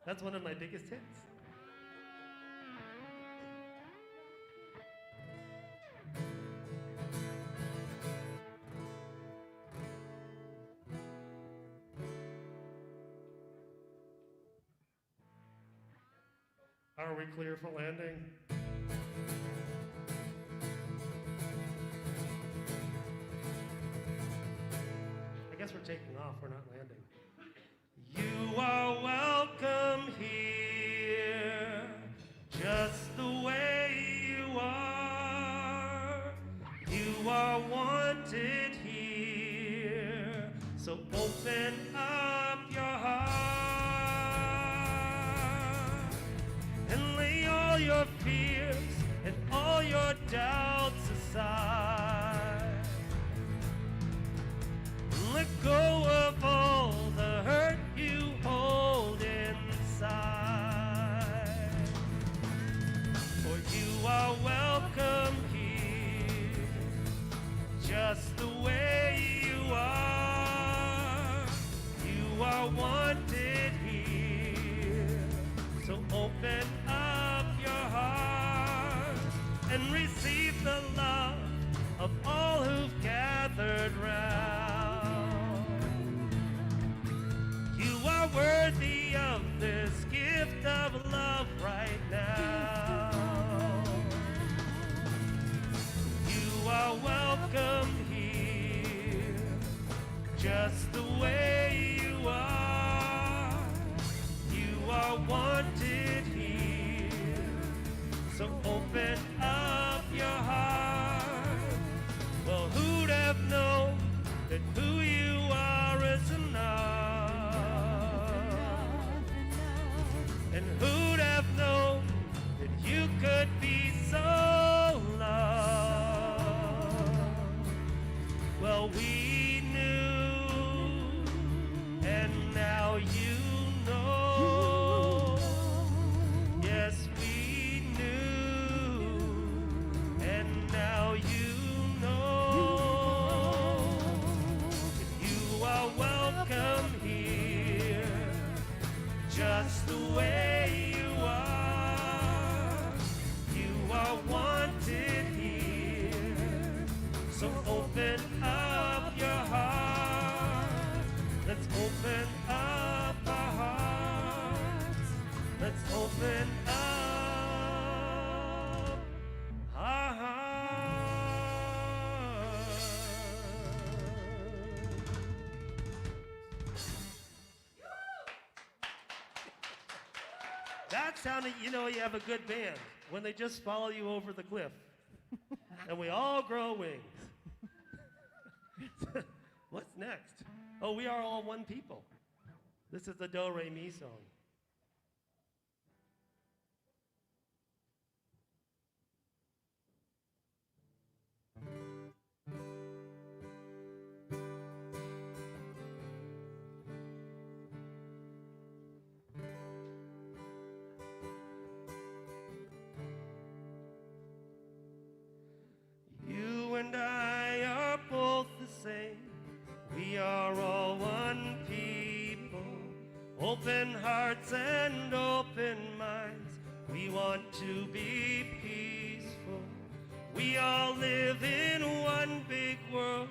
That's one of my biggest hits. Are we clear for landing? I guess we're taking off, we're not landing. You are welcome here, just the way you are. You are wanted here, so open up your heart and lay all your fears and all your doubts aside. Let go of all the hurt you hold inside. For you are welcome here, just the way you are. You are wanted here, so open up your heart and receive the love of all who've gathered round. You are worthy of this gift of love right now. You are welcome here, just the way you are. You are wanted here, so open up your heart. Well, who'd have known that who you are is enough? And who'd have known that you could be so loved? Well, we knew, and now you know. Yes, we knew, and now you know. You are welcome here, just the way you are. You are wanted here, so open up your heart. Let's open up our hearts. Let's open up our hearts. That sounded, you know, you have a good band when they just follow you over the cliff and we all grow wings. What's next? Oh, we are all one people. This is the Do Re Mi song. You and I are both the same. We are all one people. Open hearts and open minds. We want to be peaceful. We all live in one big world.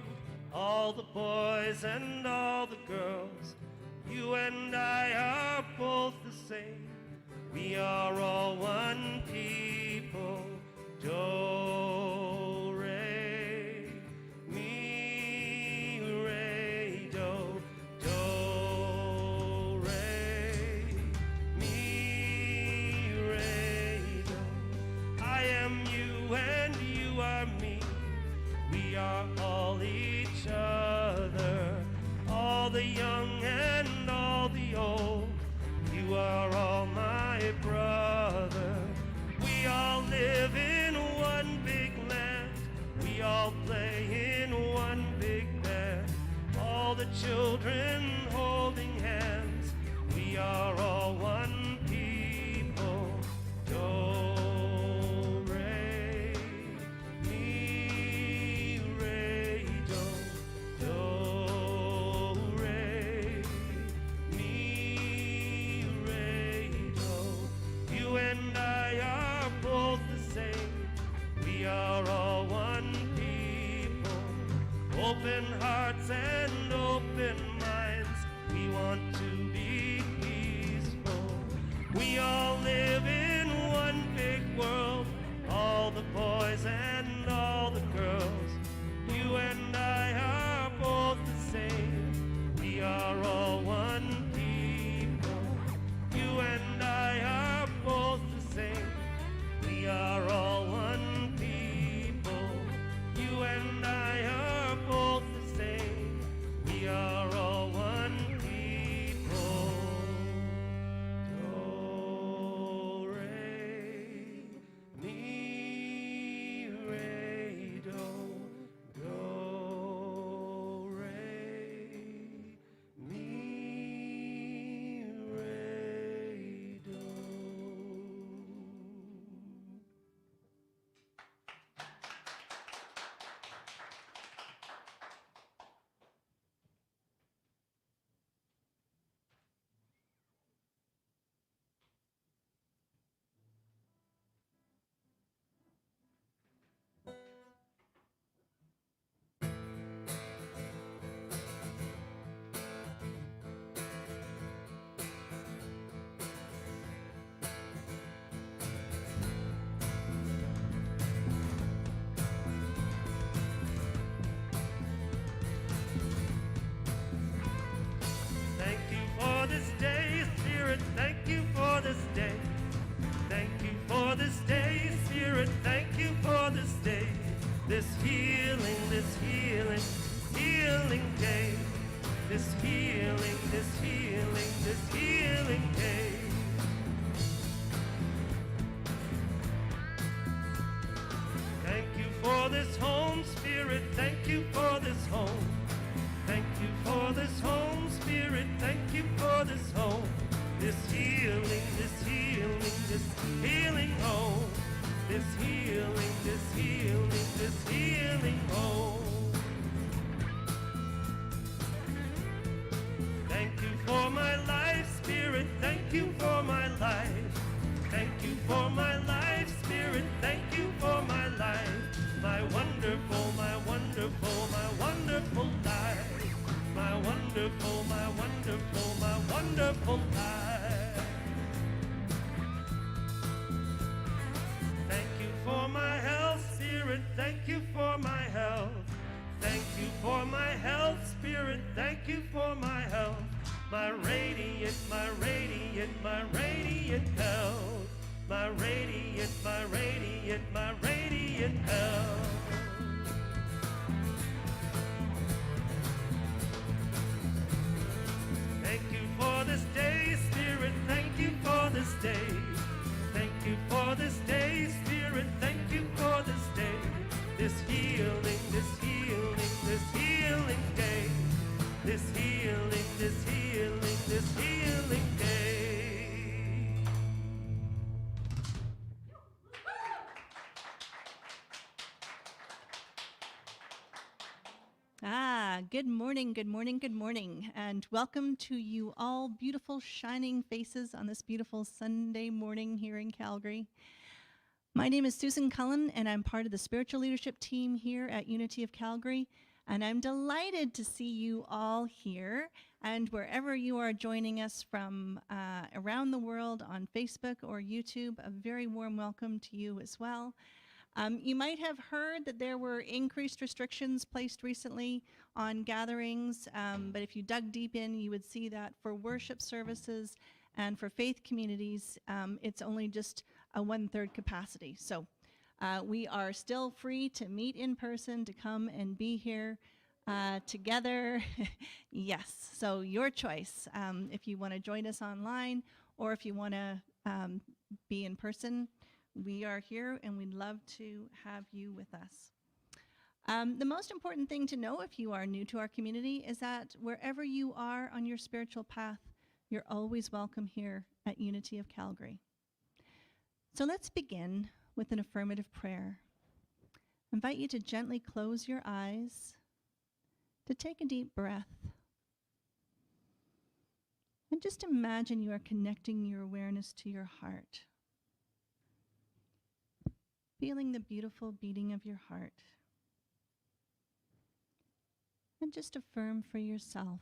All the boys and all the girls. You and I are both the same. We are all one people. Do, re, mi, re, do. Do, re, mi, re, do. I am you and you are me. We are all each other. All the young and all the old. You are all my this home, Spirit, thank you for this home. Thank you for this home, Spirit, thank you for this home. This healing, this healing, this healing home. This healing, this healing, this healing home. Thank you for my life, Spirit, thank you for my life. Thank you for my life, Spirit, thank you for my life. My wonderful, my wonderful, my wonderful life. My wonderful, my wonderful, my wonderful life. Thank you for my health, Spirit, thank you for my health. Thank you for my health, Spirit, thank you for my health. My radiant, my radiant, my radiant health. My radiant, my radiant, my radiant health. Thank you for this day, Spirit, thank you for this day. Thank you for this day, Spirit, thank you for this day. This healing, this healing, this healing day. This healing, this healing, this healing day. Good morning, good morning, good morning, and welcome to you all beautiful, shining faces on this beautiful Sunday morning here in Calgary. My name is Susan Cullen, and I'm part of the spiritual leadership team here at Unity of Calgary, and I'm delighted to see you all here, and wherever you are joining us from around the world on Facebook or YouTube, a very warm welcome to you as well. You might have heard that there were increased restrictions placed recently on gatherings, but if you dug deep in, you would see that for worship services and for faith communities, it's only just a 1/3 capacity. So we are still free to meet in person, to come and be here together. Yes, so your choice. If you want to join us online or if you want to be in person, we are here and we'd love to have you with us. The most important thing to know if you are new to our community is that wherever you are on your spiritual path, you're always welcome here at Unity of Calgary. So let's begin with an affirmative prayer. I invite you to gently close your eyes, to take a deep breath, and just imagine you are connecting your awareness to your heart. Feeling the beautiful beating of your heart. And just affirm for yourself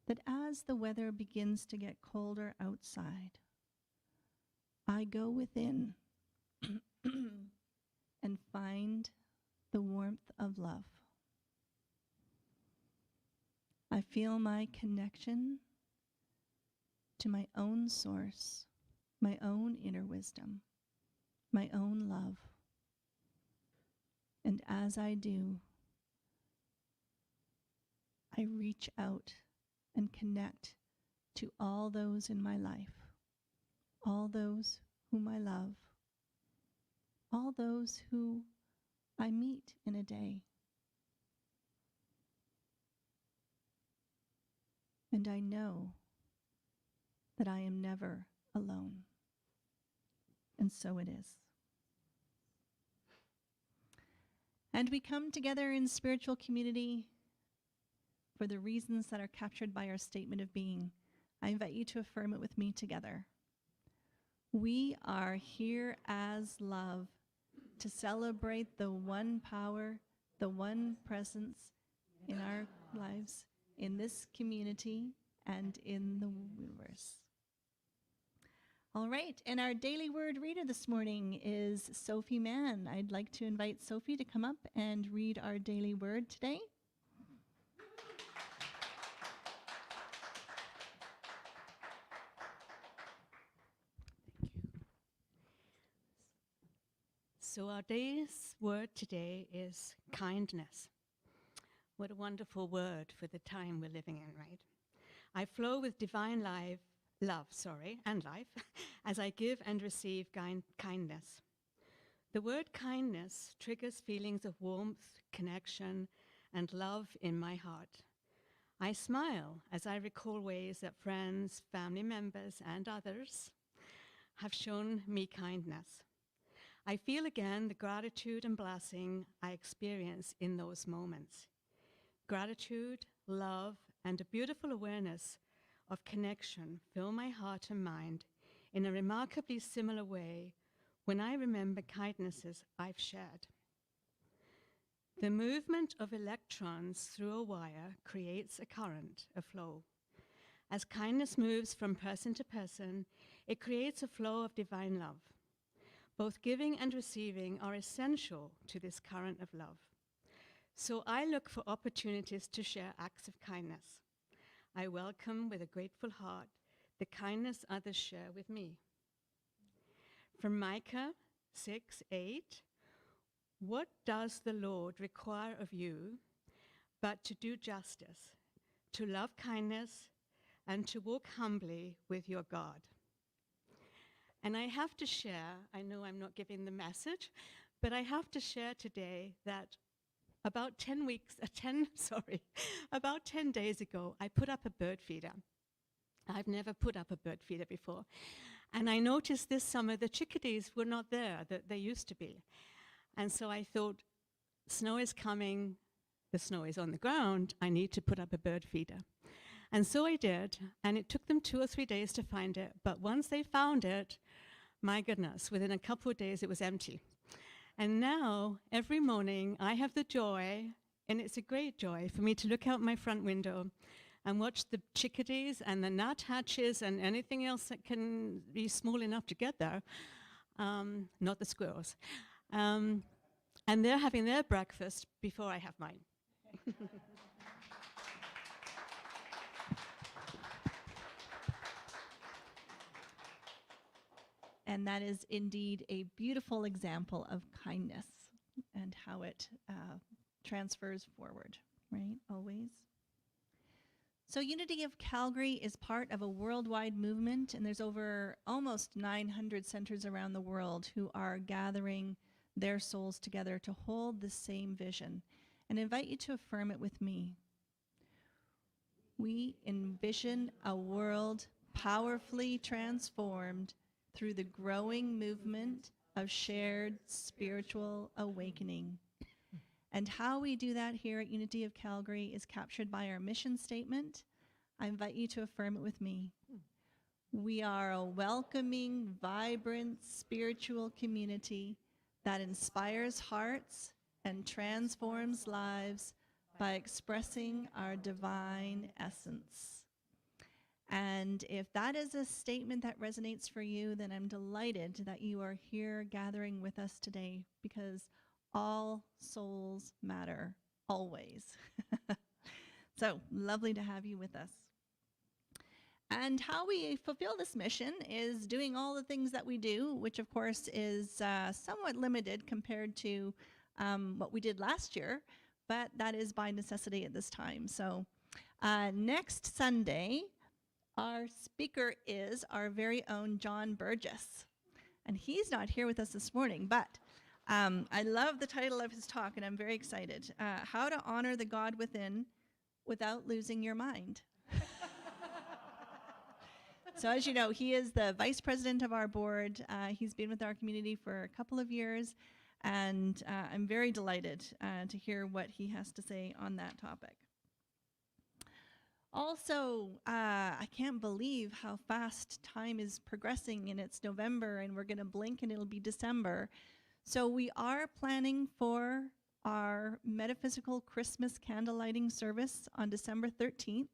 that as the weather begins to get colder outside, I go within and find the warmth of love. I feel my connection to my own source, my own inner wisdom, my own love. And as I do, I reach out and connect to all those in my life, all those whom I love, all those who I meet in a day. And I know that I am never alone. And so it is. And we come together in spiritual community for the reasons that are captured by our statement of being. I invite you to affirm it with me together. We are here as love to celebrate the one power, the one presence in our lives, in this community, and in the universe. All right, and our daily word reader this morning is Sophie Mann. I'd like to invite Sophie to come up and read our daily word today. So our day's word today is kindness. What a wonderful word for the time we're living in, right? I flow with divine love, and life, as I give and receive kindness. The word kindness triggers feelings of warmth, connection, and love in my heart. I smile as I recall ways that friends, family members, and others have shown me kindness. I feel again the gratitude and blessing I experience in those moments. Gratitude, love, and a beautiful awareness of connection fill my heart and mind in a remarkably similar way when I remember kindnesses I've shared. The movement of electrons through a wire creates a current, a flow. As kindness moves from person to person, it creates a flow of divine love. Both giving and receiving are essential to this current of love. So I look for opportunities to share acts of kindness. I welcome with a grateful heart the kindness others share with me. From Micah 6:8, what does the Lord require of you but to do justice, to love kindness, and to walk humbly with your God? And I have to share, I know I'm not giving the message, but I have to share today that about 10 days ago, I put up a bird feeder. I've never put up a bird feeder before. And I noticed this summer the chickadees were not there that they used to be. And so I thought, snow is coming, the snow is on the ground, I need to put up a bird feeder. And so I did, and it took them 2 or 3 days to find it. But once they found it, my goodness, within a couple of days it was empty. And now, every morning, I have the joy, and it's a great joy for me to look out my front window and watch the chickadees and the nuthatches and anything else that can be small enough to get there, not the squirrels. And they're having their breakfast before I have mine. And that is indeed a beautiful example of kindness and how it transfers forward, right? Always. So Unity of Calgary is part of a worldwide movement, and there's over almost 900 centers around the world who are gathering their souls together to hold the same vision. And I invite you to affirm it with me. We envision a world powerfully transformed through the growing movement of shared spiritual awakening. And how we do that here at Unity of Calgary is captured by our mission statement. I invite you to affirm it with me. We are a welcoming, vibrant, spiritual community that inspires hearts and transforms lives by expressing our divine essence. And if that is a statement that resonates for you, then I'm delighted that you are here gathering with us today, because all souls matter, always. So lovely to have you with us. And how we fulfill this mission is doing all the things that we do, which of course is somewhat limited compared to what we did last year, but that is by necessity at this time. So next Sunday, our speaker is our very own John Burgess. And he's not here with us this morning, but I love the title of his talk, and I'm very excited. How to Honor the God Within Without Losing Your Mind. So as you know, he is the vice president of our board. He's been with our community for a couple of years, and I'm very delighted to hear what he has to say on that topic. Also, I can't believe how fast time is progressing, and it's November, and we're going to blink and it'll be December. So we are planning for our Metaphysical Christmas candle lighting service on December 13th.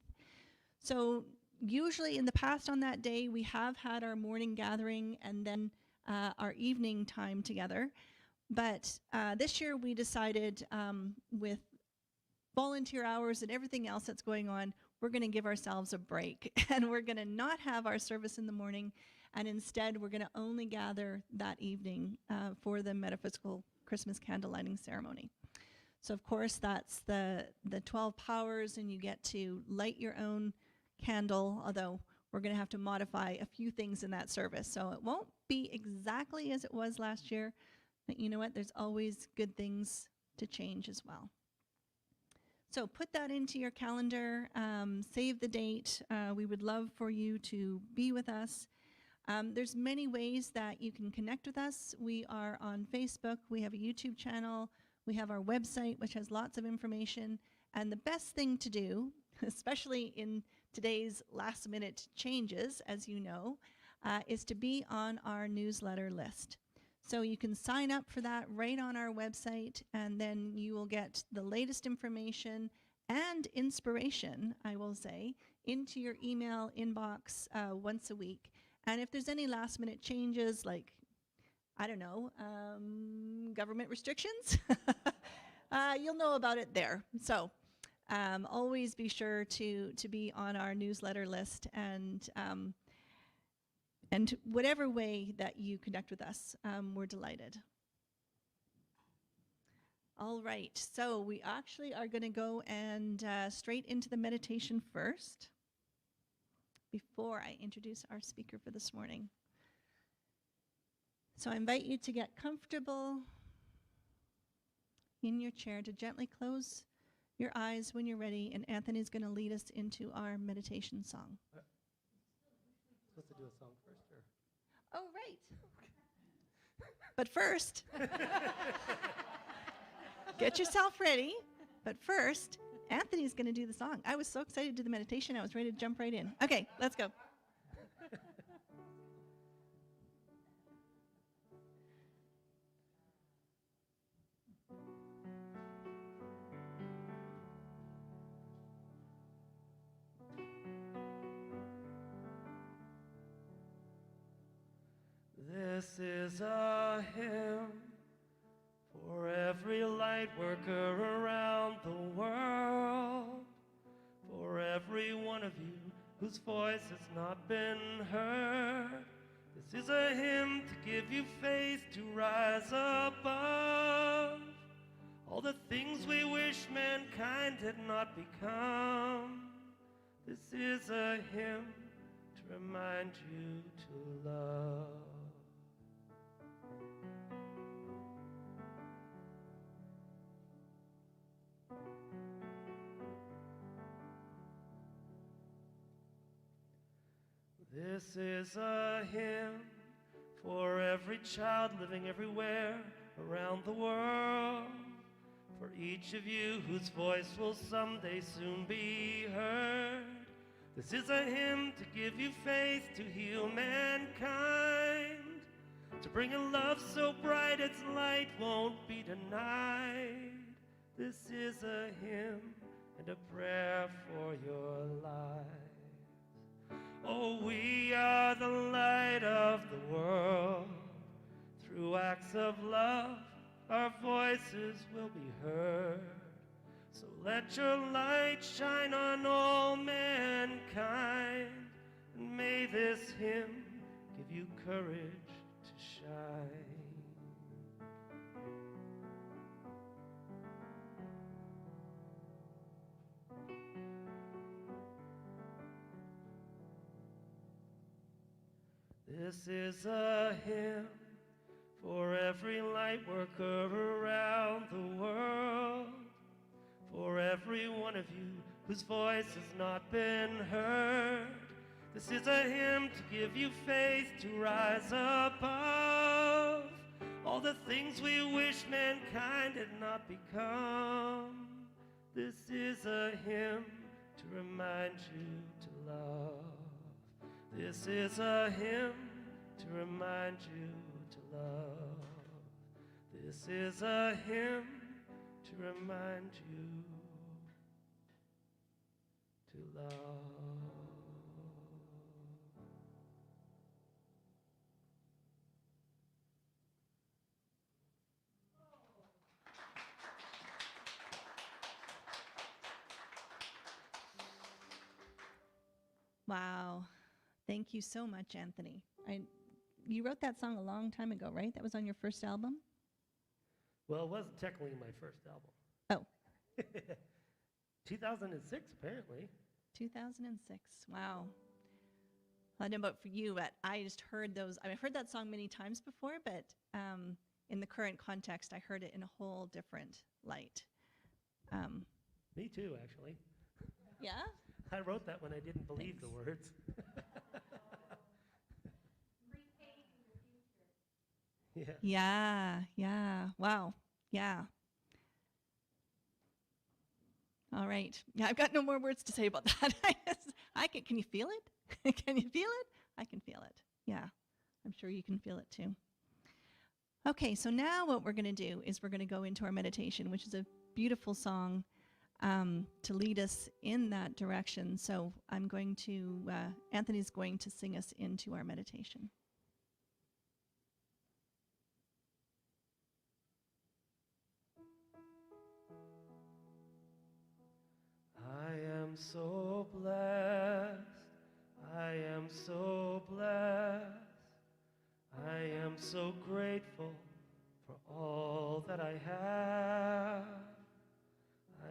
So usually in the past on that day, we have had our morning gathering and then our evening time together. But this year we decided with volunteer hours and everything else that's going on, we're going to give ourselves a break, and we're going to not have our service in the morning, and instead we're going to only gather that evening for the Metaphysical Christmas candle lighting ceremony. So of course that's the 12 powers, and you get to light your own candle, although we're going to have to modify a few things in that service. So it won't be exactly as it was last year, But you know what? There's always good things to change as well. So put that into your calendar, save the date. We would love for you to be with us. There's many ways that you can connect with us. We are on Facebook. We have a YouTube channel. We have our website, which has lots of information. And the best thing to do, especially in today's last-minute changes, as you know, is to be on our newsletter list. So you can sign up for that right on our website, and then you will get the latest information and inspiration, I will say, into your email inbox once a week. And if there's any last-minute changes, like, I don't know, government restrictions, you'll know about it there. So always be sure to be on our newsletter list, and whatever way that you connect with us, we're delighted. All right, so we actually are going to go and straight into the meditation first before I introduce our speaker for this morning. So I invite you to get comfortable in your chair, to gently close your eyes when you're ready, and Anthony's going to lead us into our meditation song. Supposed to do a song first, or? Oh, right. But first, get yourself ready. But first, Anthony's going to do the song. I was so excited to do the meditation, I was ready to jump right in. Okay, let's go. This is a hymn for every light worker around the world, for every one of you whose voice has not been heard. This is a hymn to give you faith to rise above all the things we wish mankind had not become. This is a hymn to remind you to love. This is a hymn for every child living everywhere around the world, for each of you whose voice will someday soon be heard. This is a hymn to give you faith to heal mankind, to bring a love so bright its light won't be denied. This is a hymn and a prayer for your life. Oh, we are the light of the world. Through acts of love, our voices will be heard. So let your light shine on all mankind, and may this hymn give you courage to shine. This is a hymn for every light worker around the world, for every one of you whose voice has not been heard. This is a hymn to give you faith to rise above all the things we wish mankind had not become. This is a hymn to remind you to love. This is a hymn to remind you to love. This is a hymn to remind you to love. Wow. Thank you so much, Anthony. You wrote that song a long time ago, right? That was on your first album? Well, it wasn't technically my first album. Oh. 2006, apparently. 2006. Wow. I don't know about for you, but I just heard those. I've heard that song many times before, but in the current context, I heard it in a whole different light. Me too, actually. Yeah? I wrote that when I didn't believe the Thanks. words. Yeah. Yeah. Wow. Yeah. All right. Yeah, I've got no more words to say about that. Can you feel it? Can you feel it? I can feel it. Yeah. I'm sure you can feel it too. Okay, so now what we're going to do is we're going to go into our meditation, which is a beautiful song to lead us in that direction. So Anthony's going to sing us into our meditation. I am so blessed. I am so blessed. I am so grateful for all that I have.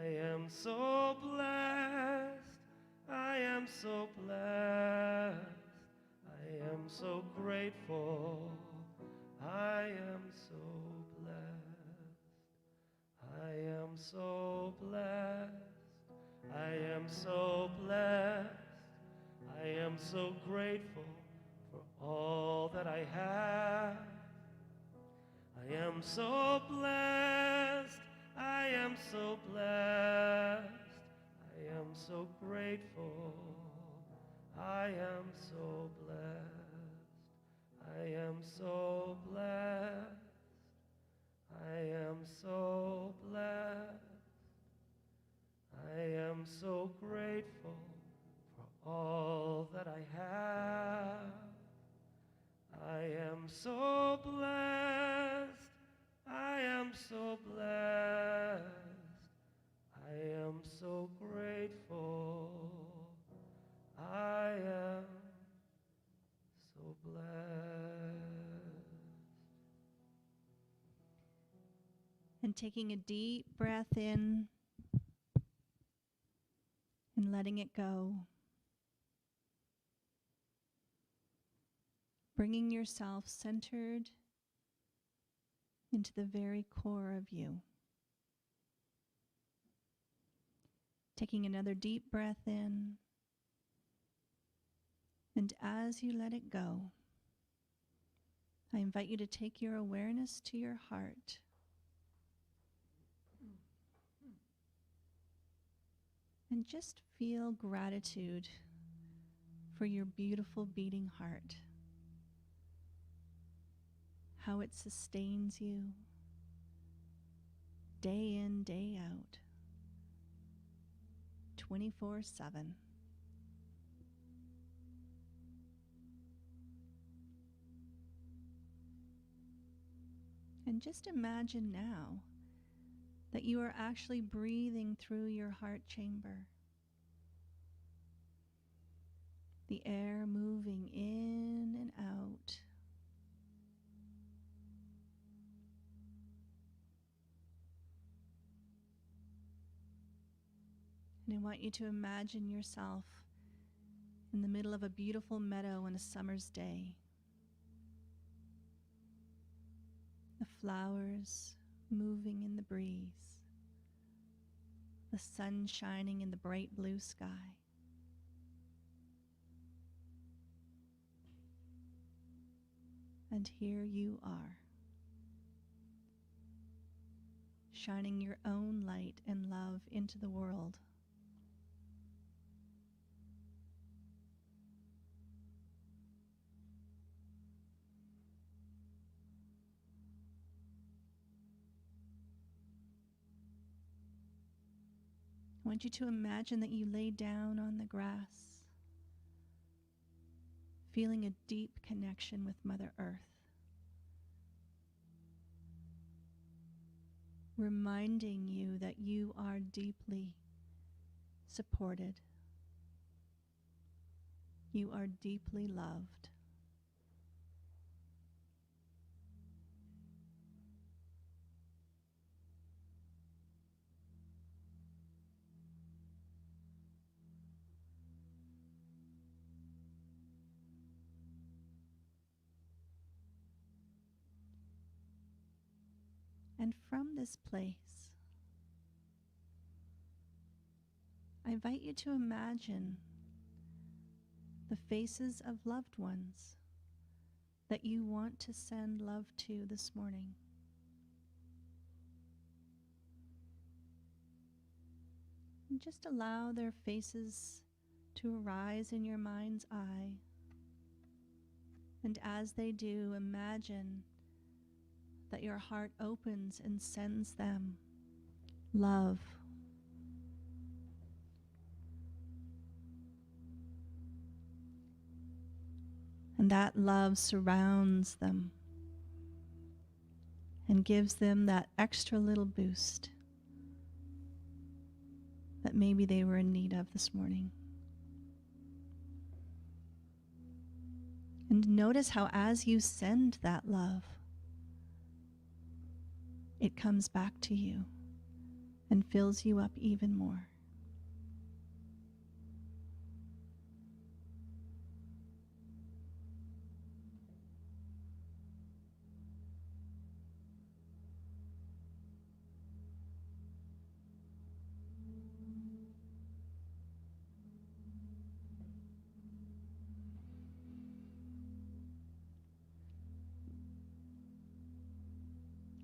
I am so blessed. I am so blessed. I am so grateful. I am so blessed. I am so blessed. I am so blessed. I am so grateful for all that I have. I am so blessed. I am so blessed. I am so grateful. I am so blessed. I am so blessed. I am so blessed. I am so grateful for all that I have. I am so blessed. I am so blessed. I am so grateful. I am so blessed. And taking a deep breath in and letting it go. Bringing yourself centered into the very core of you. Taking another deep breath in, and as you let it go, I invite you to take your awareness to your heart. And just feel gratitude for your beautiful beating heart. How it sustains you day in, day out, 24/7. And just imagine now that you are actually breathing through your heart chamber. The air moving in and out. And I want you to imagine yourself in the middle of a beautiful meadow on a summer's day. The flowers moving in the breeze. The sun shining in the bright blue sky. And here you are, shining your own light and love into the world. I want you to imagine that you lay down on the grass, feeling a deep connection with Mother Earth, reminding you that you are deeply supported. You are deeply loved. And from this place, I invite you to imagine the faces of loved ones that you want to send love to this morning. And just allow their faces to arise in your mind's eye. And as they do, imagine that your heart opens and sends them love. And that love surrounds them and gives them that extra little boost that maybe they were in need of this morning. And notice how as you send that love, it comes back to you and fills you up even more.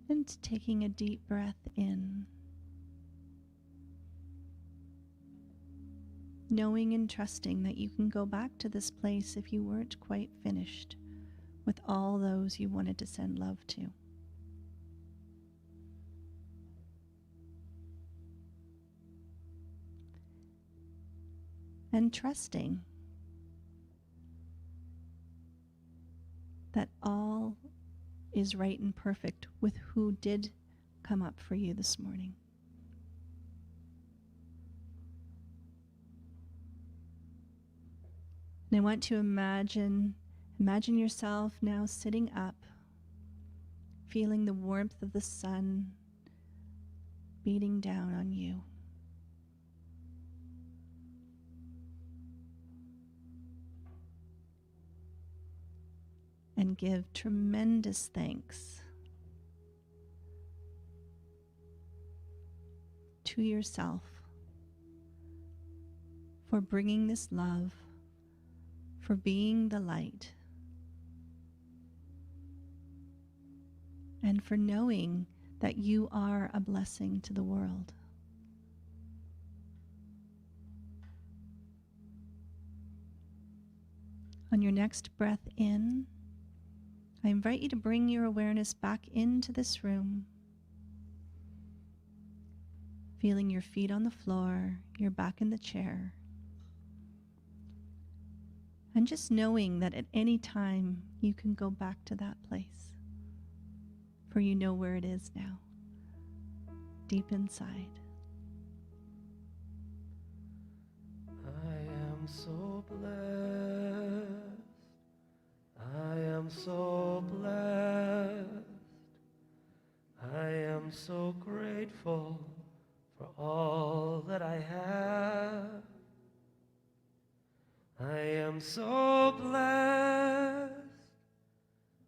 And taking a deep breath in, knowing and trusting that you can go back to this place if you weren't quite finished with all those you wanted to send love to. And trusting that all is right and perfect with who did come up for you this morning. And I want to imagine yourself now sitting up, feeling the warmth of the sun beating down on you. And give tremendous thanks to yourself for bringing this love, for being the light, and for knowing that you are a blessing to the world. On your next breath in, I invite you to bring your awareness back into this room, feeling your feet on the floor, your back in the chair, and just knowing that at any time you can go back to that place, for you know where it is now, deep inside. I am so blessed. I am so blessed. I am so grateful for all that I have. I am so blessed.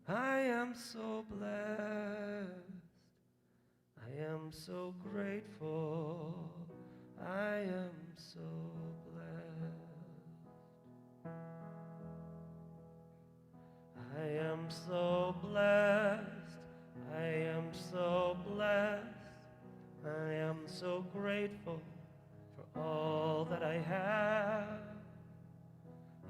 I am so blessed. I am so grateful. I am so blessed. I am so blessed. I am so blessed. I am so grateful for all that I have.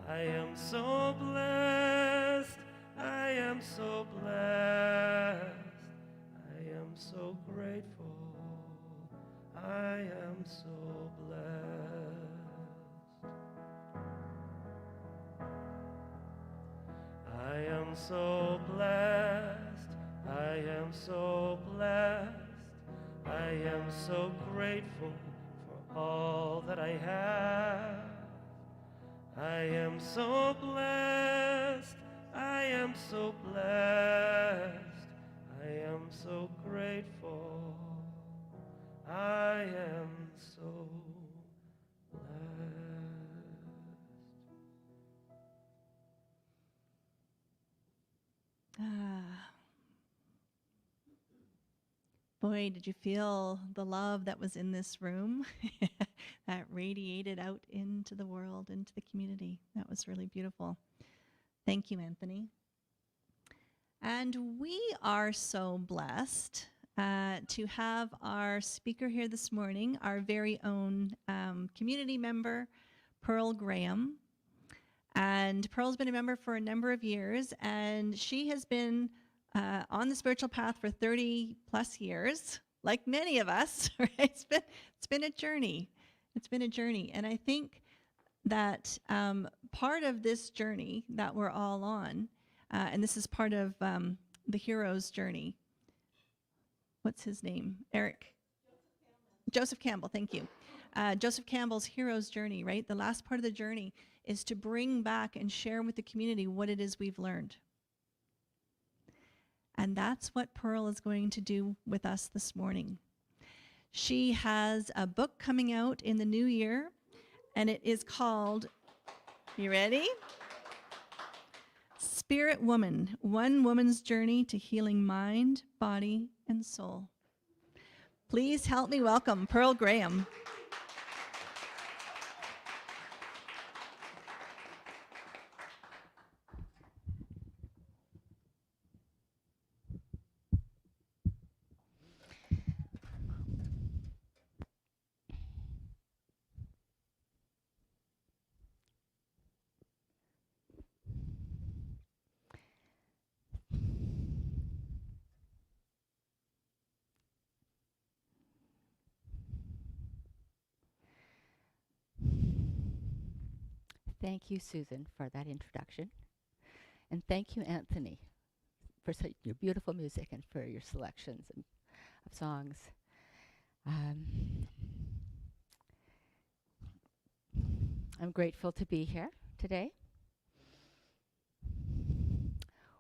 I am so blessed. I am so blessed. I am so grateful. I am so blessed. I am so blessed. I am so blessed. I am so grateful for all that I have. I am so blessed. I am so blessed. I am so grateful. I am so blessed. Boy, did you feel the love that was in this room that radiated out into the world, into the community. That was really beautiful. Thank you, Anthony. And we are so blessed to have our speaker here this morning, our very own community member, Pearl Graham. And Pearl's been a member for a number of years, and she has been on the spiritual path for 30 plus years, like many of us. Right? It's been a journey. It's been a journey, and I think that part of this journey that we're all on, and this is part of the hero's journey. What's his name? Eric. Joseph Campbell. Thank you. Joseph Campbell's hero's journey. Right. The last part of the journey is to bring back and share with the community what it is we've learned. And that's what Pearl is going to do with us this morning. She has a book coming out in the new year, and it is called, you ready? Spirit Woman, One Woman's Journey to Healing Mind, Body, and Soul. Please help me welcome Pearl Graham. Thank you, Susan, for that introduction. And thank you, Anthony, for your beautiful music and for your selections of songs. I'm grateful to be here today.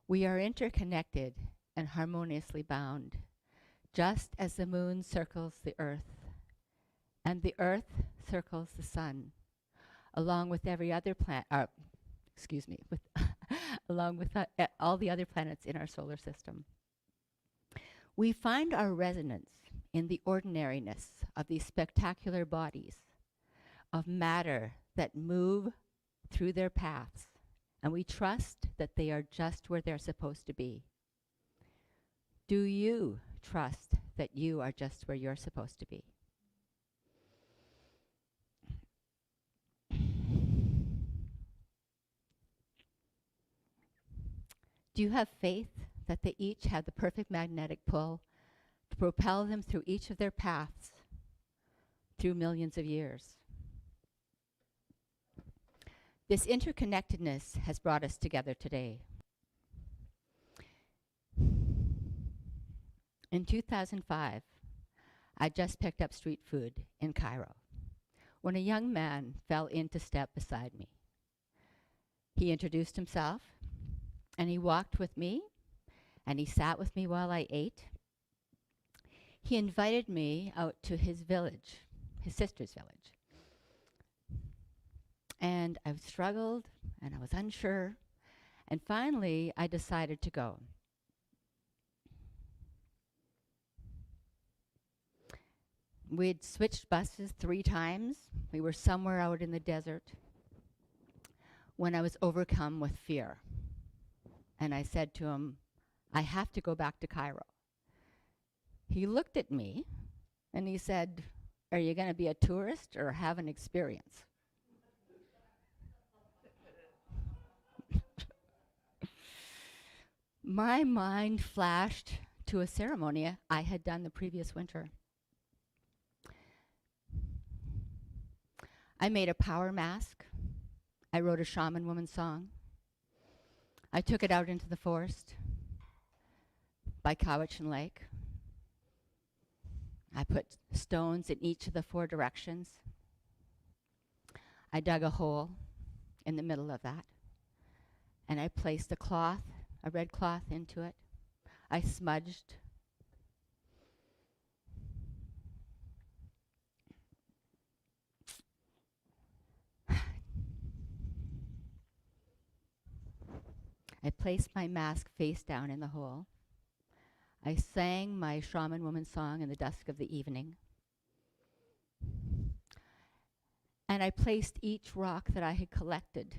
We are interconnected and harmoniously bound, just as the moon circles the earth, and the earth circles the sun, along with every other planet, along with all the other planets in our solar system. We find our resonance in the ordinariness of these spectacular bodies of matter that move through their paths, and we trust that they are just where they're supposed to be. Do you trust that you are just where you're supposed to be? Do you have faith that they each have the perfect magnetic pull to propel them through each of their paths through millions of years? This interconnectedness has brought us together today. In 2005, I just picked up street food in Cairo when a young man fell in to step beside me. He introduced himself, and he walked with me, and he sat with me while I ate. He invited me out to his village, his sister's village. And I struggled, and I was unsure, and finally I decided to go. We'd switched buses 3 times. We were somewhere out in the desert when I was overcome with fear. And I said to him, I have to go back to Cairo. He looked at me and he said, are you going to be a tourist or have an experience? My mind flashed to a ceremony I had done the previous winter. I made a power mask. I wrote a shaman woman song. I took it out into the forest by Cowichan Lake. I put stones in each of the 4 directions. I dug a hole in the middle of that, and I placed a cloth, a red cloth, into it. I smudged. I placed my mask face down in the hole. I sang my shaman woman song in the dusk of the evening. And I placed each rock that I had collected,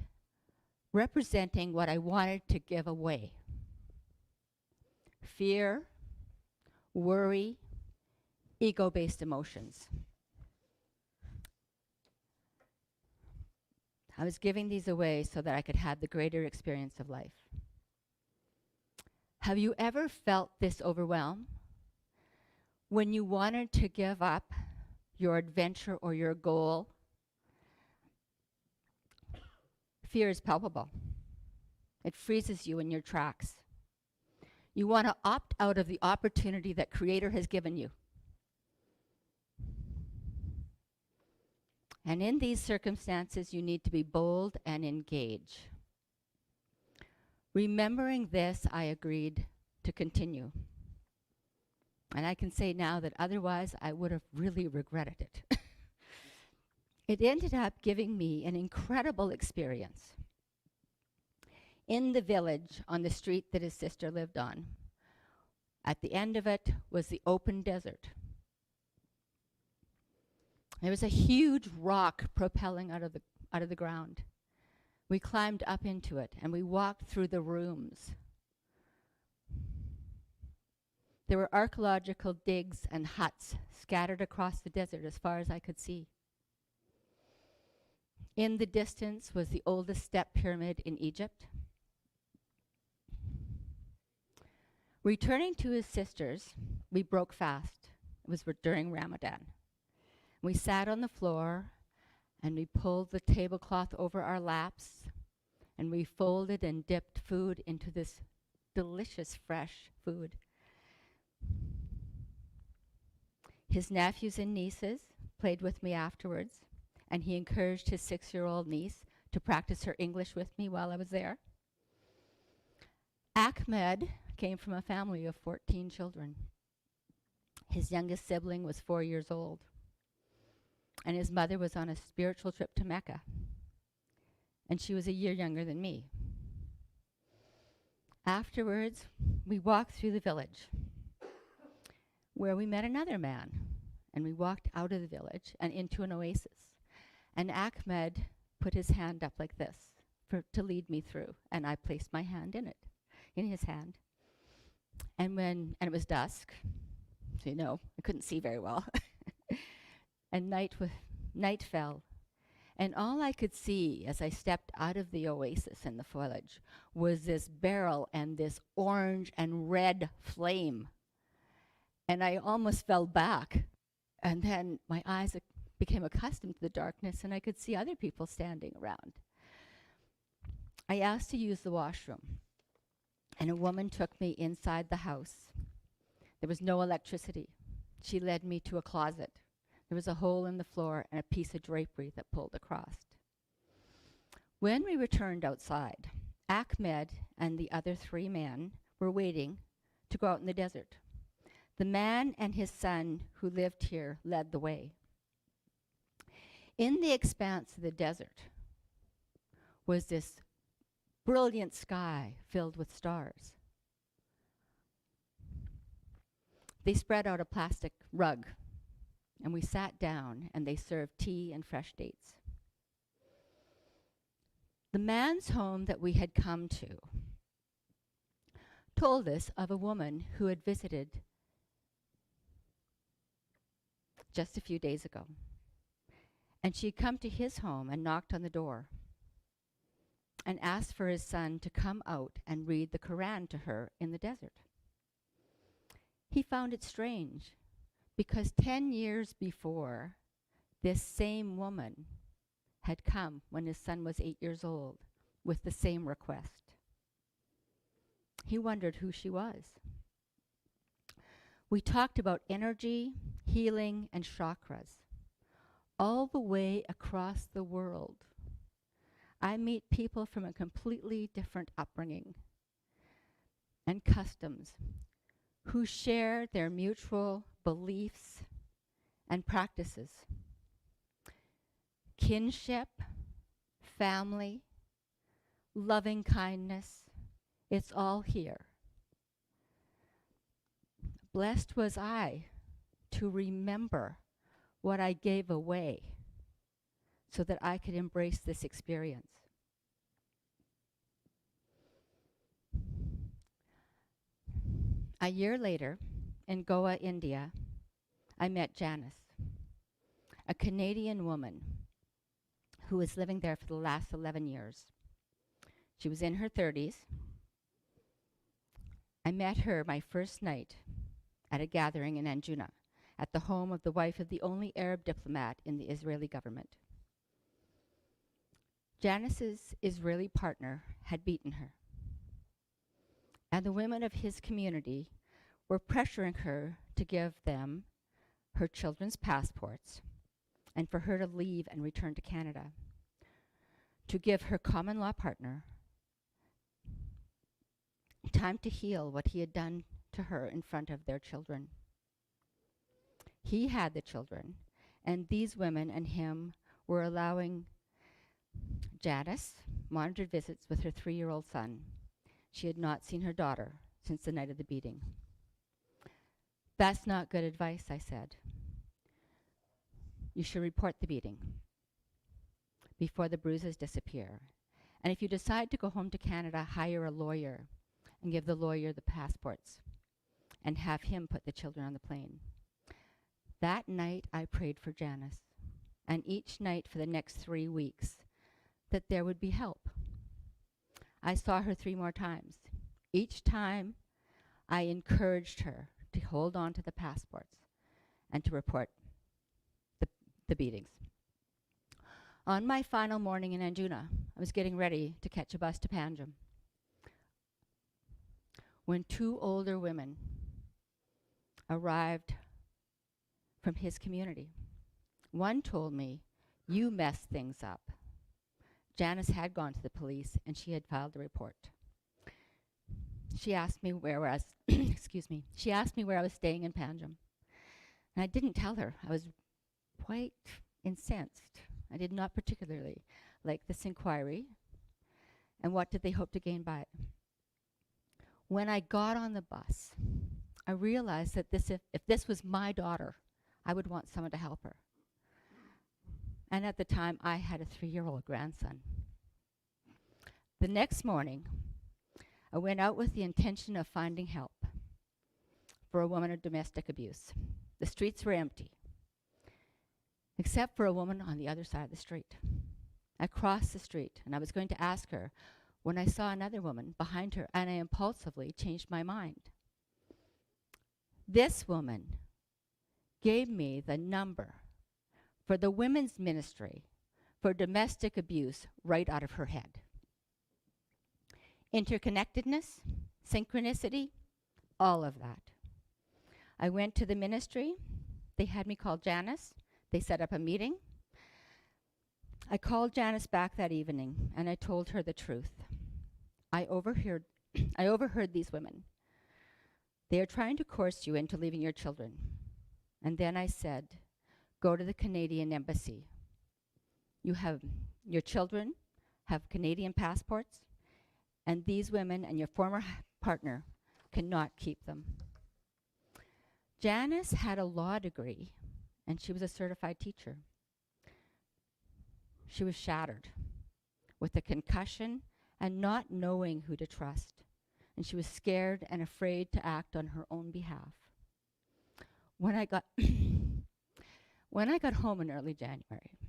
representing what I wanted to give away. Fear, worry, ego-based emotions. I was giving these away so that I could have the greater experience of life. Have you ever felt this overwhelm? When you wanted to give up your adventure or your goal, fear is palpable. It freezes you in your tracks. You want to opt out of the opportunity that Creator has given you. And in these circumstances, you need to be bold and engage. Remembering this, I agreed to continue. And I can say now that otherwise I would have really regretted it. It ended up giving me an incredible experience. In the village on the street that his sister lived on, at the end of it was the open desert. There was a huge rock propelling out of the ground. We climbed up into it and we walked through the rooms. There were archaeological digs and huts scattered across the desert as far as I could see. In the distance was the oldest step pyramid in Egypt. Returning to his sisters, we broke fast. It was during Ramadan. We sat on the floor and we pulled the tablecloth over our laps and we folded and dipped food into this delicious fresh food. His nephews and nieces played with me afterwards, and he encouraged his 6-year-old niece to practice her English with me while I was there. Ahmed came from a family of 14 children. His youngest sibling was 4 years old, and his mother was on a spiritual trip to Mecca, and she was a year younger than me. Afterwards, we walked through the village, where we met another man, and we walked out of the village and into an oasis. And Ahmed put his hand up like this to lead me through, and I placed my hand in his hand. And it was dusk, so I couldn't see very well. And night fell. And all I could see as I stepped out of the oasis in the foliage was this barrel and this orange and red flame. And I almost fell back. And then my eyes became accustomed to the darkness, and I could see other people standing around. I asked to use the washroom, and a woman took me inside the house. There was no electricity. She led me to a closet. There was a hole in the floor and a piece of drapery that pulled across. When we returned outside, Ahmed and the other 3 men were waiting to go out in the desert. The man and his son who lived here led the way. In the expanse of the desert was this brilliant sky filled with stars. They spread out a plastic rug, and we sat down, and they served tea and fresh dates. The man's home that we had come to told us of a woman who had visited just a few days ago. And she had come to his home and knocked on the door and asked for his son to come out and read the Quran to her in the desert. He found it strange because 10 years before, this same woman had come when his son was 8 years old with the same request. He wondered who she was. We talked about energy, healing, and chakras. All the way across the world, I meet people from a completely different upbringing and customs who share their mutual beliefs and practices. Kinship, family, loving kindness, it's all here. Blessed was I to remember what I gave away so that I could embrace this experience. A year later, in Goa, India, I met Janice, a Canadian woman who was living there for the last 11 years. She was in her 30s. I met her my first night at a gathering in Anjuna, at the home of the wife of the only Arab diplomat in the Israeli government. Janice's Israeli partner had beaten her, and the women of his community were pressuring her to give them her children's passports and for her to leave and return to Canada, to give her common law partner time to heal what he had done to her in front of their children. He had the children, and these women and him were allowing Janice monitored visits with her 3-year-old son. She had not seen her daughter since the night of the beating. That's not good advice, I said. You should report the beating before the bruises disappear. And if you decide to go home to Canada, hire a lawyer and give the lawyer the passports and have him put the children on the plane. That night, I prayed for Janice, and each night for the next 3 weeks, that there would be help. I saw her 3 more times. Each time, I encouraged her to hold on to the passports and to report the beatings. On my final morning in Anjuna, I was getting ready to catch a bus to Panjim when 2 older women arrived from his community. One told me, "You messed things up." Janice had gone to the police and she had filed a report. She asked me where I was She asked me where I was staying in Panjim. And I didn't tell her. I was quite incensed. I did not particularly like this inquiry. And what did they hope to gain by it? When I got on the bus, I realized that if this was my daughter, I would want someone to help her. And at the time, I had a 3-year-old grandson. The next morning, I went out with the intention of finding help for a woman of domestic abuse. The streets were empty, except for a woman on the other side of the street. I crossed the street, and I was going to ask her when I saw another woman behind her, and I impulsively changed my mind. This woman gave me the number for the women's ministry for domestic abuse right out of her head. Interconnectedness, synchronicity, all of that. I went to the ministry. They had me call Janice. They set up a meeting. I called Janice back that evening, and I told her the truth. I overheard these women. They are trying to coerce you into leaving your children. And then I said, go to the Canadian embassy. Your children have Canadian passports, and these women and your former partner cannot keep them. Janice had a law degree, and she was a certified teacher. She was shattered with a concussion and not knowing who to trust, and she was scared and afraid to act on her own behalf. When I got home in early January,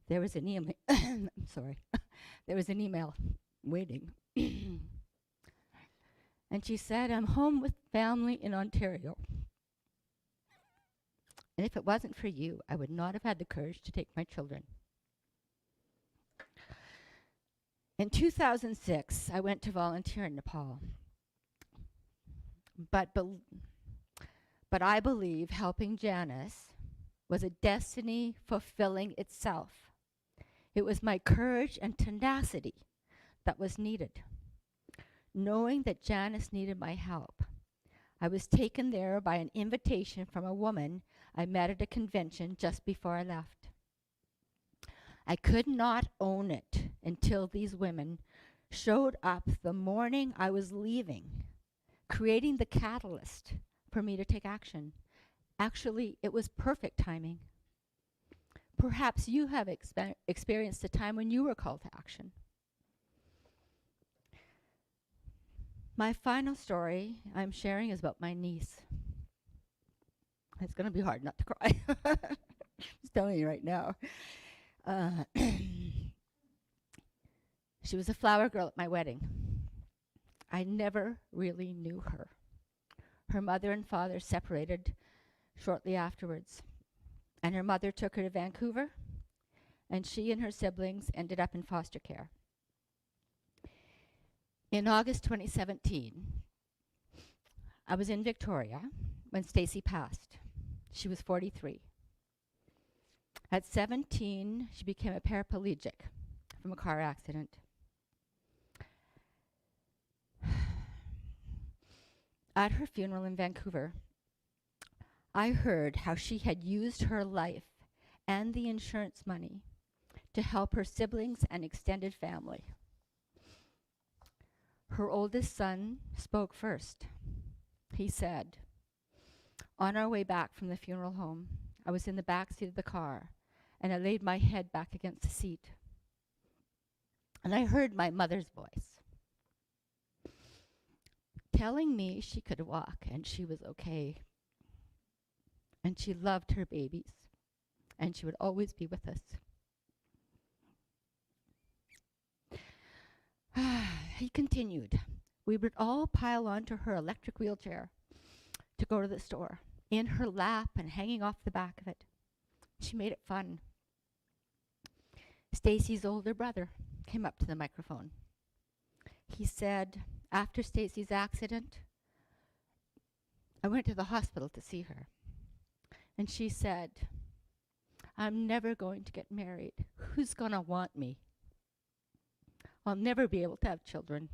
there was an email. There was an email waiting. And she said, "I'm home with family in Ontario. And if it wasn't for you, I would not have had the courage to take my children." In 2006, I went to volunteer in Nepal. But I believe helping Janice was a destiny fulfilling itself. It was my courage and tenacity that was needed. Knowing that Janice needed my help, I was taken there by an invitation from a woman I met at a convention just before I left. I could not own it until these women showed up the morning I was leaving, creating the catalyst for me to take action. Actually, it was perfect timing. Perhaps you have experienced a time when you were called to action. My final story I'm sharing is about my niece. It's going to be hard not to cry. Just telling you right now. She was a flower girl at my wedding. I never really knew her. Her mother and father separated shortly afterwards, and her mother took her to Vancouver, and she and her siblings ended up in foster care. In August 2017, I was in Victoria when Stacy passed. She was 43. At 17, she became a paraplegic from a car accident. At her funeral in Vancouver, I heard how she had used her life and the insurance money to help her siblings and extended family. Her oldest son spoke first. He said, "On our way back from the funeral home, I was in the back seat of the car, and I laid my head back against the seat. And I heard my mother's voice telling me she could walk and she was okay. And she loved her babies, and she would always be with us." He continued, "We would all pile onto her electric wheelchair to go to the store, in her lap and hanging off the back of it. She made it fun." Stacy's older brother came up to the microphone. He said, "After Stacy's accident, I went to the hospital to see her. And she said, 'I'm never going to get married. Who's going to want me? I'll never be able to have children.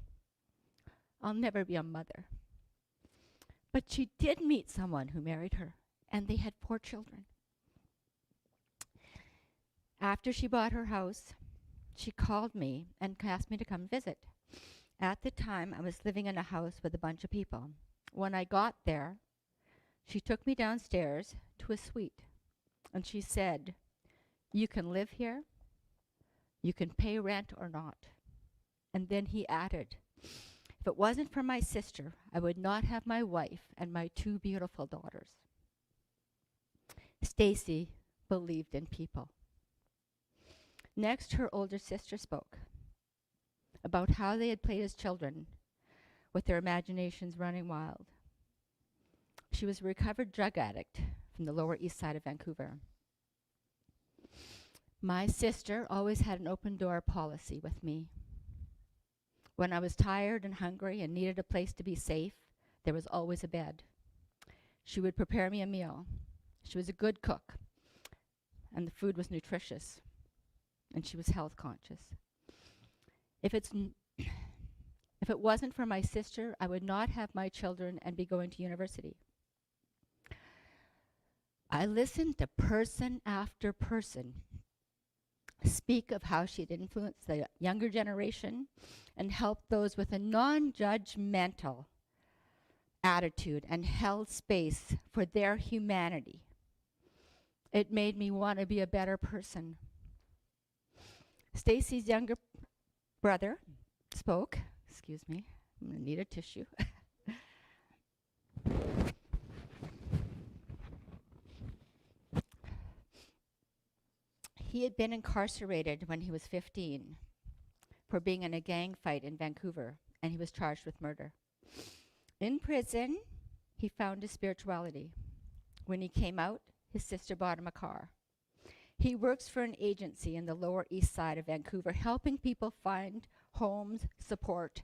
I'll never be a mother.' But she did meet someone who married her, and they had 4 children. After she bought her house, she called me and asked me to come visit. At the time, I was living in a house with a bunch of people. When I got there, she took me downstairs to a suite, and she said, 'You can live here, you can pay rent or not.' And then he added, 'If it wasn't for my sister, I would not have my wife and my 2 beautiful daughters.'" Stacy believed in people. Next, her older sister spoke about how they had played as children with their imaginations running wild. She was a recovered drug addict from the Lower East Side of Vancouver. "My sister always had an open door policy with me. When I was tired and hungry and needed a place to be safe, there was always a bed. She would prepare me a meal. She was a good cook, and the food was nutritious, and she was health conscious. If it wasn't for my sister, I would not have my children and be going to university." I listened to person after person speak of how she'd influenced the younger generation and helped those with a non-judgmental attitude and held space for their humanity. It made me want to be a better person. Stacy's younger brother spoke. Excuse me, I'm going to need a tissue. He had been incarcerated when he was 15 for being in a gang fight in Vancouver, and he was charged with murder. In prison, he found his spirituality. When he came out, his sister bought him a car. He works for an agency in the Lower East Side of Vancouver, helping people find homes, support,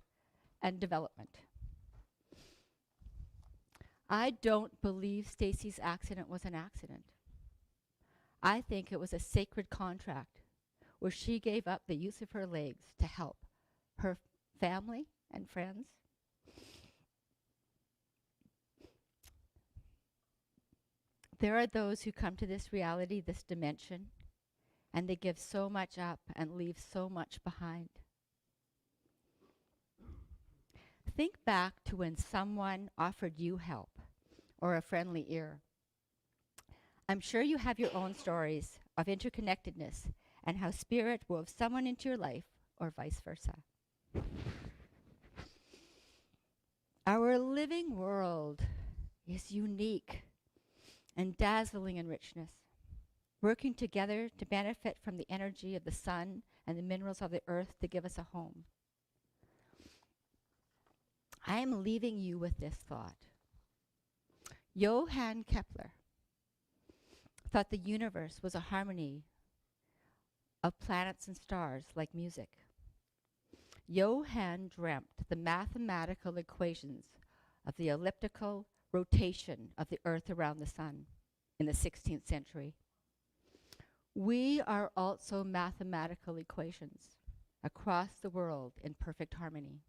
and development. I don't believe Stacy's accident was an accident. I think it was a sacred contract where she gave up the use of her legs to help her family and friends. There are those who come to this reality, this dimension, and they give so much up and leave so much behind. Think back to when someone offered you help or a friendly ear. I'm sure you have your own stories of interconnectedness and how spirit wove someone into your life or vice versa. Our living world is unique and dazzling in richness, working together to benefit from the energy of the sun and the minerals of the earth to give us a home. I am leaving you with this thought. Johann Kepler thought the universe was a harmony of planets and stars like music. Johann dreamt the mathematical equations of the elliptical rotation of the earth around the sun in the 16th century. We are also mathematical equations across the world in perfect harmony.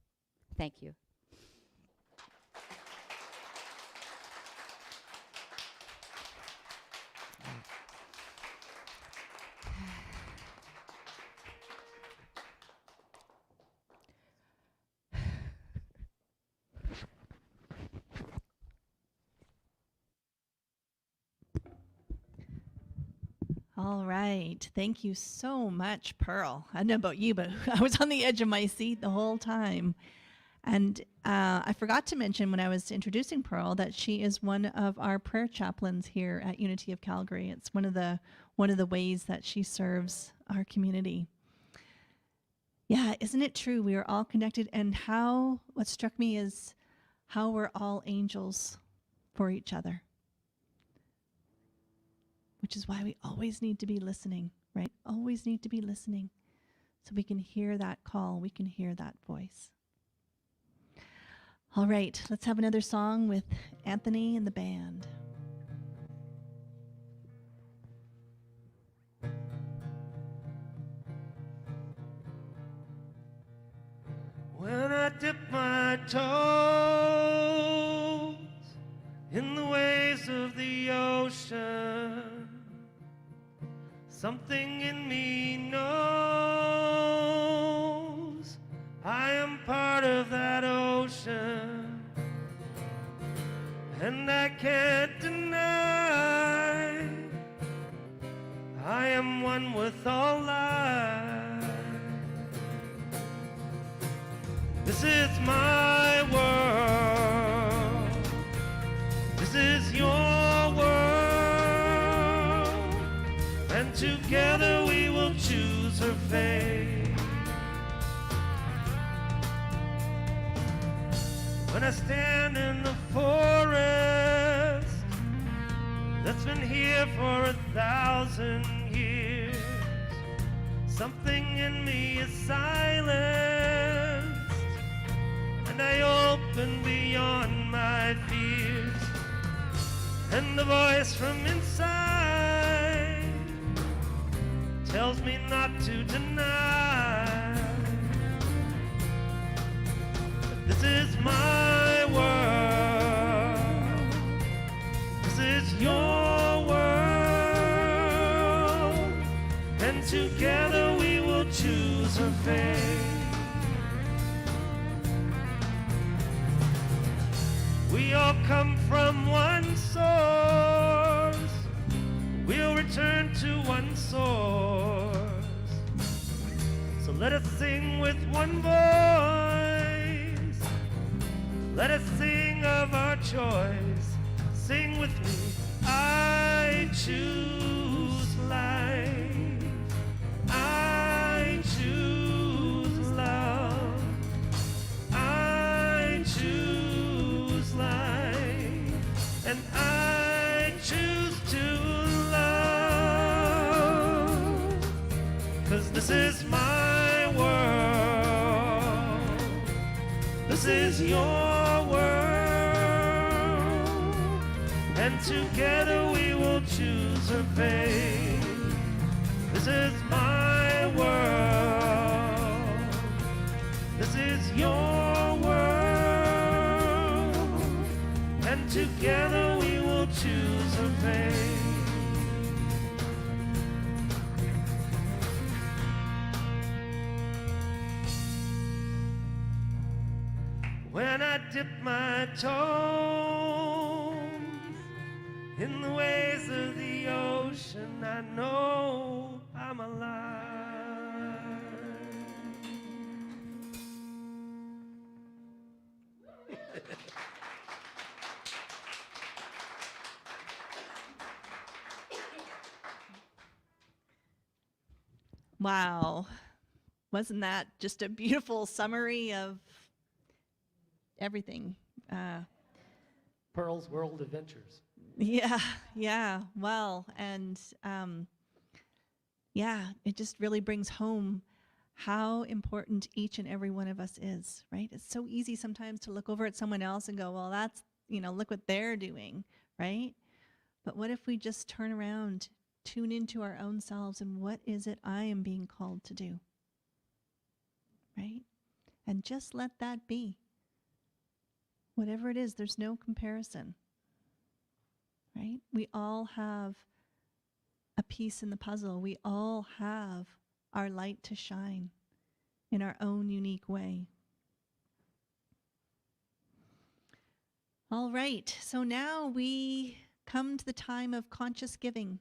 Thank you. All right. Thank you so much, Pearl. I don't know about you, but I was on the edge of my seat the whole time. And I forgot to mention when I was introducing Pearl that she is one of our prayer chaplains here at Unity of Calgary. It's one of the ways that she serves our community. Yeah, isn't it true? We are all connected. And what struck me is how we're all angels for each other. Which is why we always need to be listening, right? Always need to be listening so we can hear that call, we can hear that voice. All right, let's have another song with Anthony and the band. When I dip my toes in the waves of the ocean, something in me knows I am part of that ocean, and I can't deny I am one with all life. This is my world. This is your world. And together we will choose her fate. When I stand in the forest that's been here for 1,000 years, something in me is silenced, and I open beyond my fears, and the voice from inside tells me not to deny that this is my world, this is your world, and together we will choose her fate. We all come from one source, we'll return to one source. So let us sing with one voice, let us sing of our choice. Sing with me. I choose life, I choose love, I choose life, and I choose to love, 'cause this is my world, this is your world, and together we will choose her fate. This is my world, this is your world, and together we will choose her fate. when I dip my toes in the waves of the ocean, I know I'm alive. Wow. Wasn't that just a beautiful summary of everything? Pearl's World Adventures. Yeah. Well, and yeah, it just really brings home how important each and every one of us is, right? It's so easy sometimes to look over at someone else and go, well, that's, look what they're doing, right? But what if we just turn around, tune into our own selves, and what is it I am being called to do, right? And just let that be. Whatever it is, there's no comparison, right? We all have a piece in the puzzle. We all have our light to shine in our own unique way. All right, so now we come to the time of conscious giving.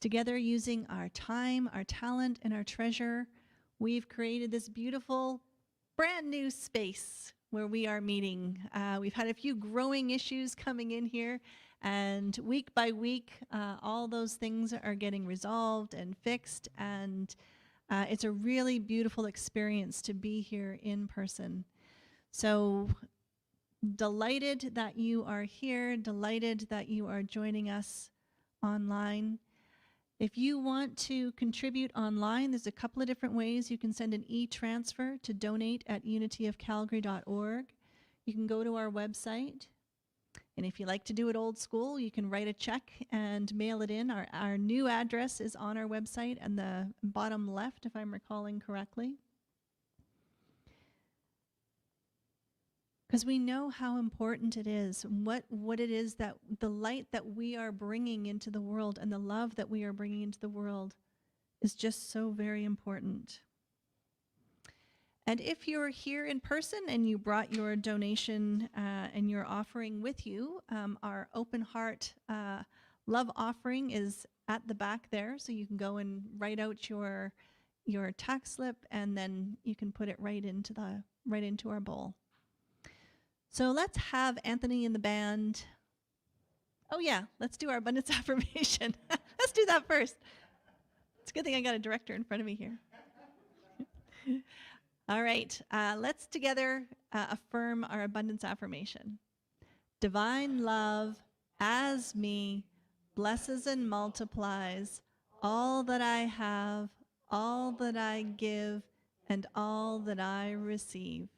Together, using our time, our talent, and our treasure, we've created this beautiful, brand new space where we are meeting. We've had a few growing issues coming in here, and week by week, all those things are getting resolved and fixed, and it's a really beautiful experience to be here in person. So delighted that you are here, delighted that you are joining us online. If you want to contribute online, there's a couple of different ways. You can send an e-transfer to donate@unityofcalgary.org. You can go to our website. And if you like to do it old school, you can write a check and mail it in. Our new address is on our website and the bottom left, if I'm recalling correctly. Because we know how important it is, what it is, that the light that we are bringing into the world and the love that we are bringing into the world is just so very important. And if you're here in person and you brought your donation and your offering with you, our open heart love offering is at the back there, so you can go and write out your tax slip, and then you can put it right into our bowl. So let's have Anthony and the band. Oh yeah, let's do our abundance affirmation. Let's do that first. It's a good thing I got a director in front of me here. All right, let's together affirm our abundance affirmation. Divine love as me blesses and multiplies all that I have, all that I give, and all that I receive.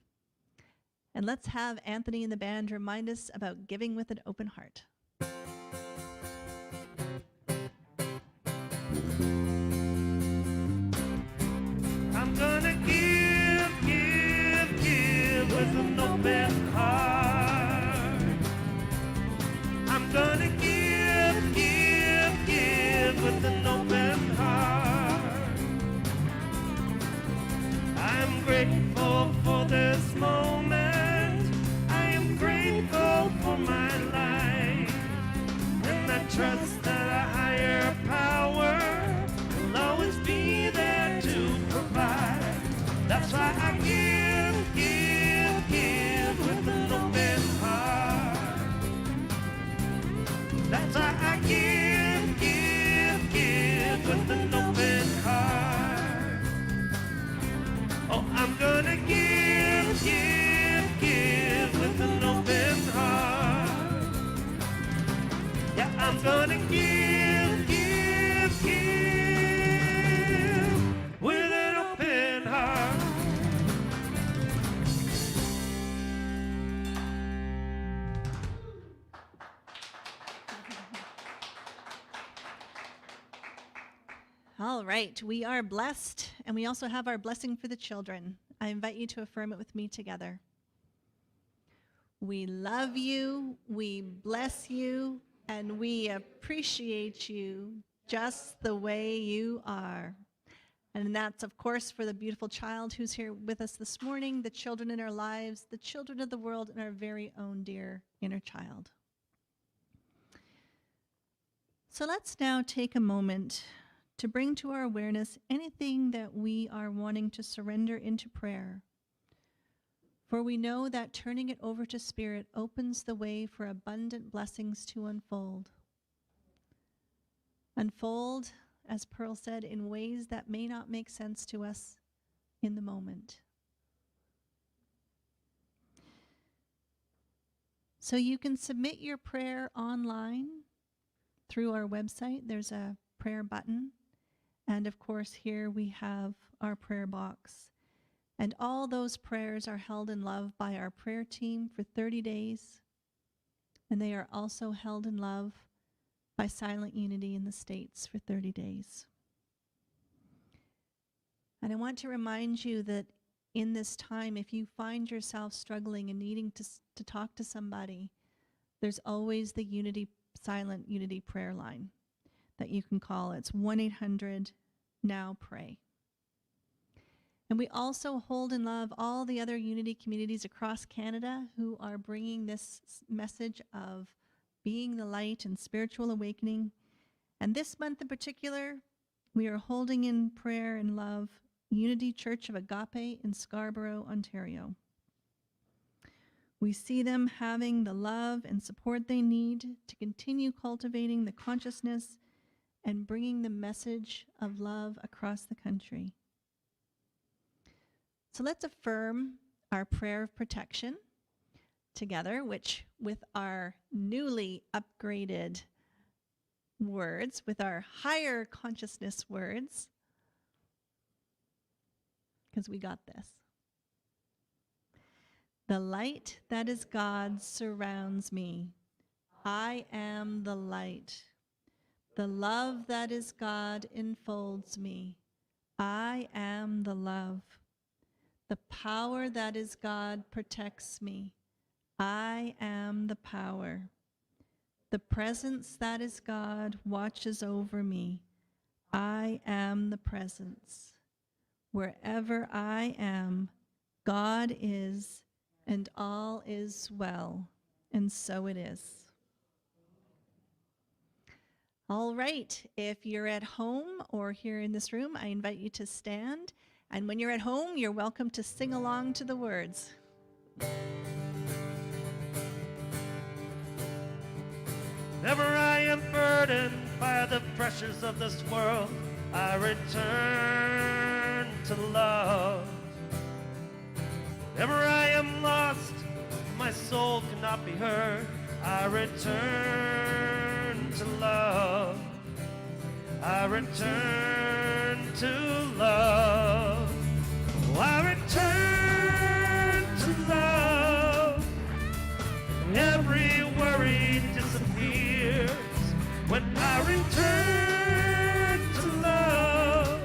And let's have Anthony and the band remind us about giving with an open heart. I'm gonna give with an open heart. I'm gonna give with an open heart. I'm grateful for this moment. I am grateful for my life. And I trust that a higher power will always be there to provide. That's why I give with an open heart. That's why I give with an open heart. Oh, I'm gonna give with an open heart. Yeah, I'm gonna give with an open heart. All right, we are blessed, and we also have our blessing for the children. I invite you to affirm it with me together. We love you, we bless you, and we appreciate you just the way you are. And that's, of course, for the beautiful child who's here with us this morning, the children in our lives, the children of the world, and our very own dear inner child. So let's now take a moment to bring to our awareness anything that we are wanting to surrender into prayer. For we know that turning it over to Spirit opens the way for abundant blessings to unfold. Unfold, as Pearl said, in ways that may not make sense to us in the moment. So you can submit your prayer online through our website. There's a prayer button. And of course, here we have our prayer box. And all those prayers are held in love by our prayer team for 30 days. And they are also held in love by Silent Unity in the States for 30 days. And I want to remind you that in this time, if you find yourself struggling and needing to talk to somebody, there's always the Silent Unity prayer line that you can call. It's 1-800-NOW-PRAY. And we also hold in love all the other Unity communities across Canada who are bringing this message of being the light and spiritual awakening. And this month in particular, we are holding in prayer and love Unity Church of Agape in Scarborough, Ontario. We see them having the love and support they need to continue cultivating the consciousness and bringing the message of love across the country. So let's affirm our prayer of protection together, which with our newly upgraded words, with our higher consciousness words, because we got this. The light that is God surrounds me. I am the light. The love that is God enfolds me. I am the love. The power that is God protects me. I am the power. The presence that is God watches over me. I am the presence. Wherever I am, God is, and all is well, and so it is. All right, if you're at home or here in this room, I invite you to stand. And when you're at home, you're welcome to sing along to the words. Whenever I am burdened by the pressures of this world, I return to love. Whenever I am lost, my soul cannot be heard, I return to love. I return to love. Oh, I return to love. Every worry disappears when I return to love.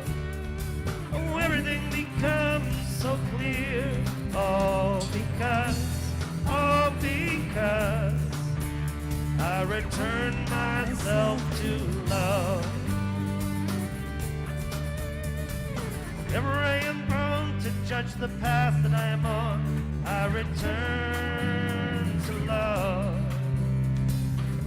Oh, everything becomes so clear. All because I return myself to love. Whenever I am prone to judge the path that I am on, I return to love.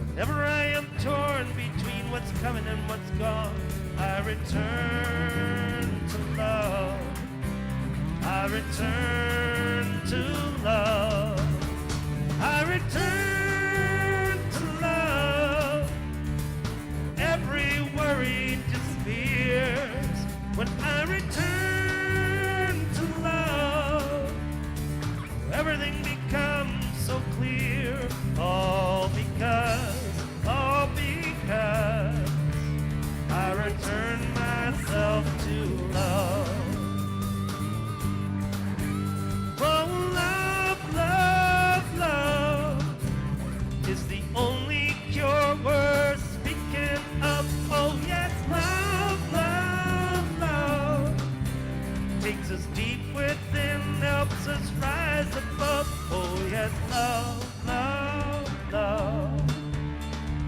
Whenever I am torn between what's coming and what's gone, I return to love. I return to love. I return to love. Every worry disappears when I return to love. Everything becomes so clear, all because I return myself to love. Oh, love, love, love is the only cure we're speaking of. Oh yes, love, love, love takes us deep within, helps us rise above. Oh yes, love, love, love.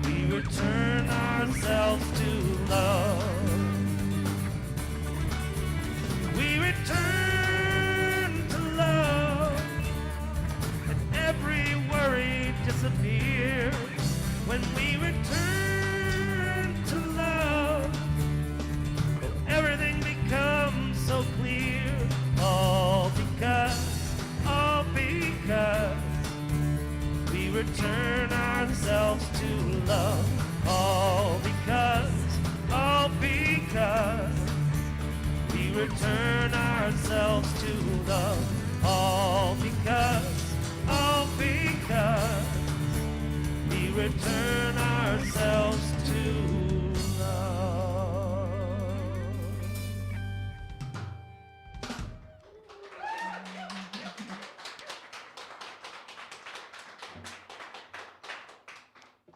We return ourselves to love. return to love, and every worry disappears. When we return to love, everything becomes so clear. All because we return ourselves to love. All because we return ourselves to love. All because we return ourselves to love.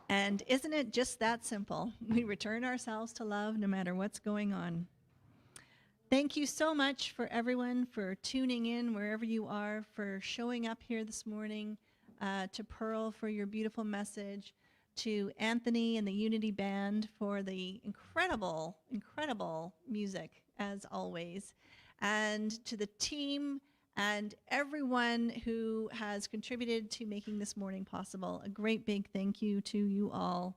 And isn't it just that simple? We return ourselves to love no matter what's going on. Thank you so much for everyone for tuning in wherever you are, for showing up here this morning, to Pearl for your beautiful message, to Anthony and the Unity Band for the incredible, incredible music as always, and to the team and everyone who has contributed to making this morning possible. A great big thank you to you all.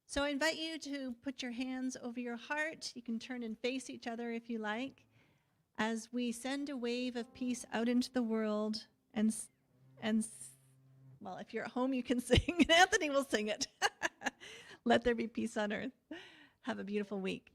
So I invite you to put your hands over your heart. You can turn and face each other if you like, as we send a wave of peace out into the world. Well, if you're at home, you can sing, and Anthony will sing it. Let there be peace on earth. Have a beautiful week.